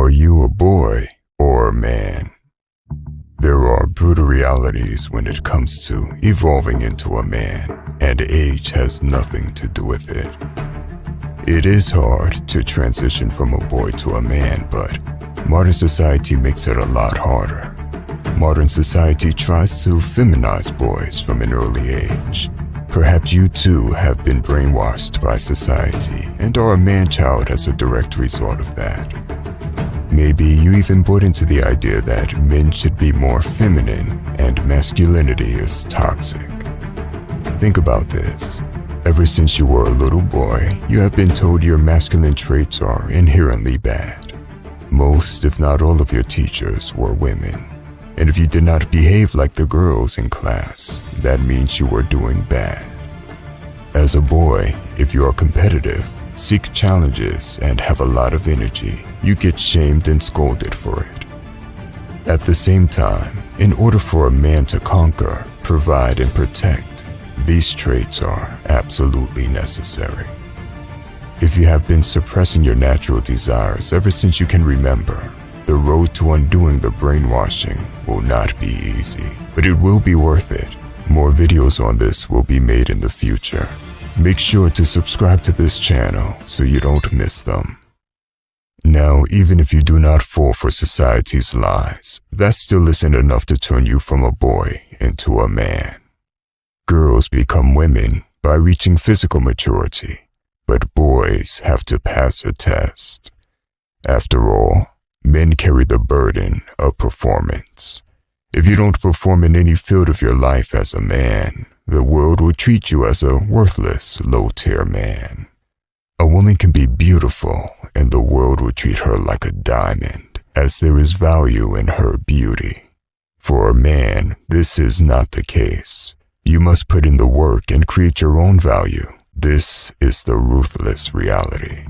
Are you a boy or a man? There are brutal realities when it comes to evolving into a man, and age has nothing to do with it. It is hard to transition from a boy to a man, but modern society makes it a lot harder. Modern society tries to feminize boys from an early age. Perhaps you too have been brainwashed by society and are a man-child as a direct result of that. Maybe you even bought into the idea that men should be more feminine and masculinity is toxic. Think about this. Ever since you were a little boy, you have been told your masculine traits are inherently bad. Most, if not all of your teachers were women. And if you did not behave like the girls in class, that means you were doing bad. As a boy, if you are competitive, seek challenges, and have a lot of energy, you get shamed and scolded for it. At the same time, in order for a man to conquer, provide, and protect, these traits are absolutely necessary. If you have been suppressing your natural desires ever since you can remember, the road to undoing the brainwashing will not be easy, but it will be worth it. More videos on this will be made in the future. Make sure to subscribe to this channel so you don't miss them. Now, even if you do not fall for society's lies, that still isn't enough to turn you from a boy into a man. Girls become women by reaching physical maturity, but boys have to pass a test. After all, men carry the burden of performance. If you don't perform in any field of your life as a man, the world will treat you as a worthless, low-tier man. A woman can be beautiful, and the world will treat her like a diamond, as there is value in her beauty. For a man, this is not the case. You must put in the work and create your own value. This is the ruthless reality.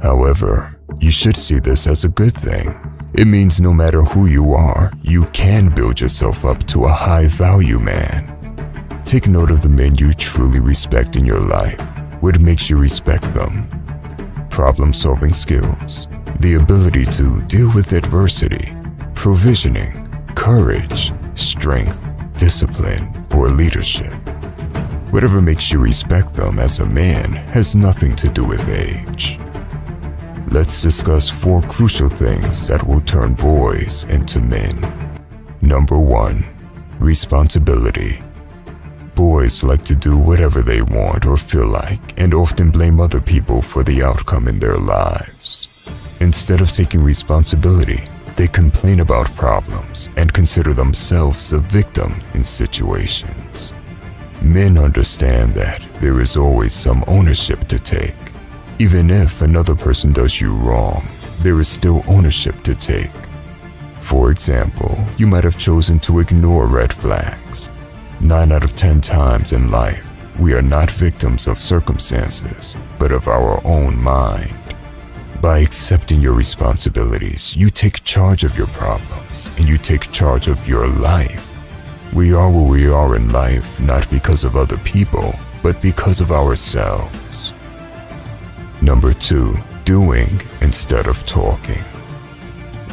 However, you should see this as a good thing. It means no matter who you are, you can build yourself up to a high-value man. Take note of the men you truly respect in your life. What makes you respect them? Problem-solving skills, the ability to deal with adversity, provisioning, courage, strength, discipline, or leadership. Whatever makes you respect them as a man has nothing to do with age. Let's discuss 4 crucial things that will turn boys into men. Number 1, responsibility. Boys like to do whatever they want or feel like, and often blame other people for the outcome in their lives. Instead of taking responsibility, they complain about problems and consider themselves a victim in situations. Men understand that there is always some ownership to take. Even if another person does you wrong, there is still ownership to take. For example, you might have chosen to ignore red flags. 9 out of 10 times in life, we are not victims of circumstances, but of our own mind. By accepting your responsibilities, you take charge of your problems, and you take charge of your life. We are where we are in life not because of other people, but because of ourselves. Number 2, doing instead of talking.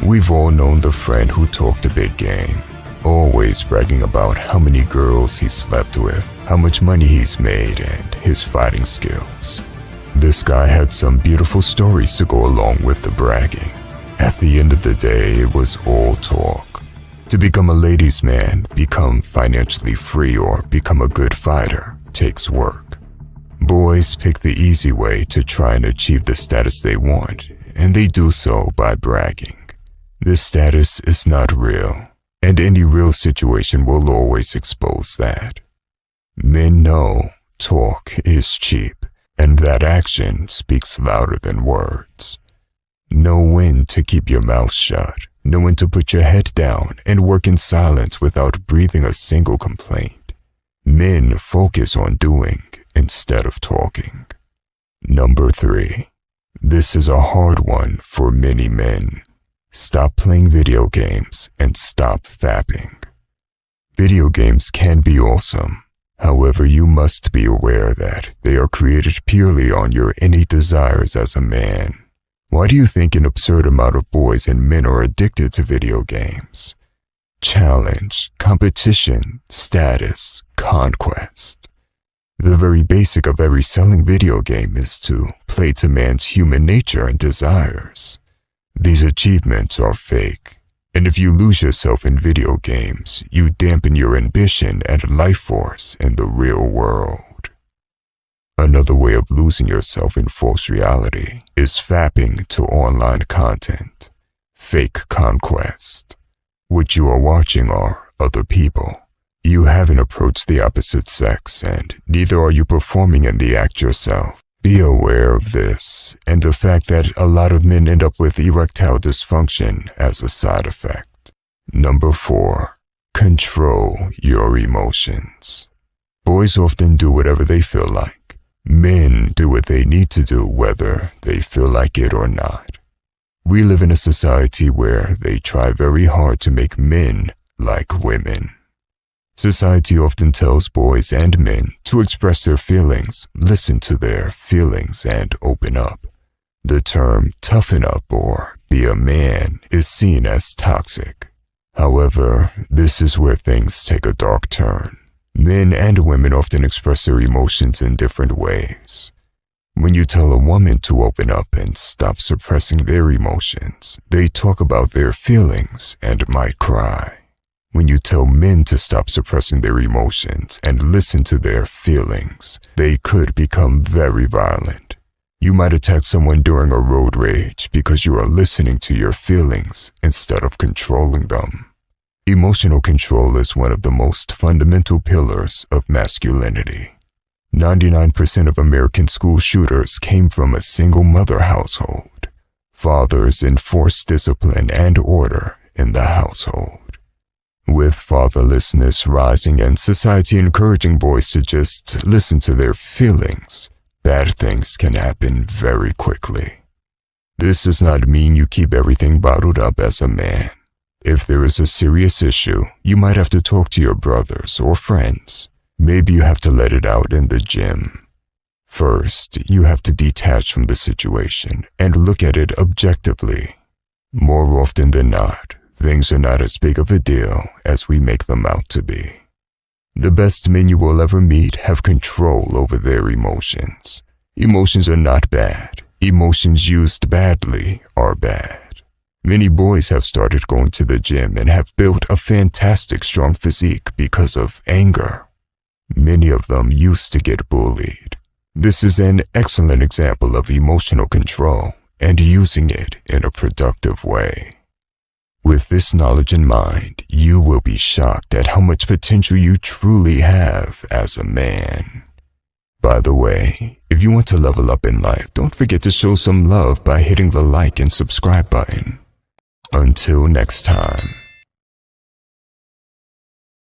We've all known the friend who talked a big game, always bragging about how many girls he slept with, how much money he's made, and his fighting skills. This guy had some beautiful stories to go along with the bragging. At the end of the day, it was all talk. To become a ladies' man, become financially free, or become a good fighter takes work. Boys pick the easy way to try and achieve the status they want, and they do so by bragging. This status is not real, and any real situation will always expose that. Men know talk is cheap, and that action speaks louder than words. Know when to keep your mouth shut, know when to put your head down and work in silence without breathing a single complaint. Men focus on doing instead of talking. Number 3. This is a hard one for many men. Stop playing video games and stop fapping. Video games can be awesome. However, you must be aware that they are created purely on your innate desires as a man. Why do you think an absurd amount of boys and men are addicted to video games? Challenge, competition, status, conquest. The very basic of every selling video game is to play to man's human nature and desires. These achievements are fake, and if you lose yourself in video games, you dampen your ambition and life force in the real world. Another way of losing yourself in false reality is fapping to online content. Fake conquest. What you are watching are other people. You haven't approached the opposite sex, and neither are you performing in the act yourself. Be aware of this, and the fact that a lot of men end up with erectile dysfunction as a side effect. Number 4. Control your emotions. Boys often do whatever they feel like. Men do what they need to do whether they feel like it or not. We live in a society where they try very hard to make men like women. Society often tells boys and men to express their feelings, listen to their feelings, and open up. The term toughen up or be a man is seen as toxic. However, this is where things take a dark turn. Men and women often express their emotions in different ways. When you tell a woman to open up and stop suppressing their emotions, they talk about their feelings and might cry. When you tell men to stop suppressing their emotions and listen to their feelings, they could become very violent. You might attack someone during a road rage because you are listening to your feelings instead of controlling them. Emotional control is one of the most fundamental pillars of masculinity. 99% of American school shooters came from a single mother household. Fathers enforced discipline and order in the household. With fatherlessness rising and society encouraging boys to just listen to their feelings, bad things can happen very quickly. This does not mean you keep everything bottled up as a man. If there is a serious issue, you might have to talk to your brothers or friends. Maybe you have to let it out in the gym. First, you have to detach from the situation and look at it objectively. More often than not, things are not as big of a deal as we make them out to be. The best men you will ever meet have control over their emotions. Emotions are not bad. Emotions used badly are bad. Many boys have started going to the gym and have built a fantastic strong physique because of anger. Many of them used to get bullied. This is an excellent example of emotional control and using it in a productive way. With this knowledge in mind, you will be shocked at how much potential you truly have as a man. By the way, if you want to level up in life, don't forget to show some love by hitting the like and subscribe button. Until next time.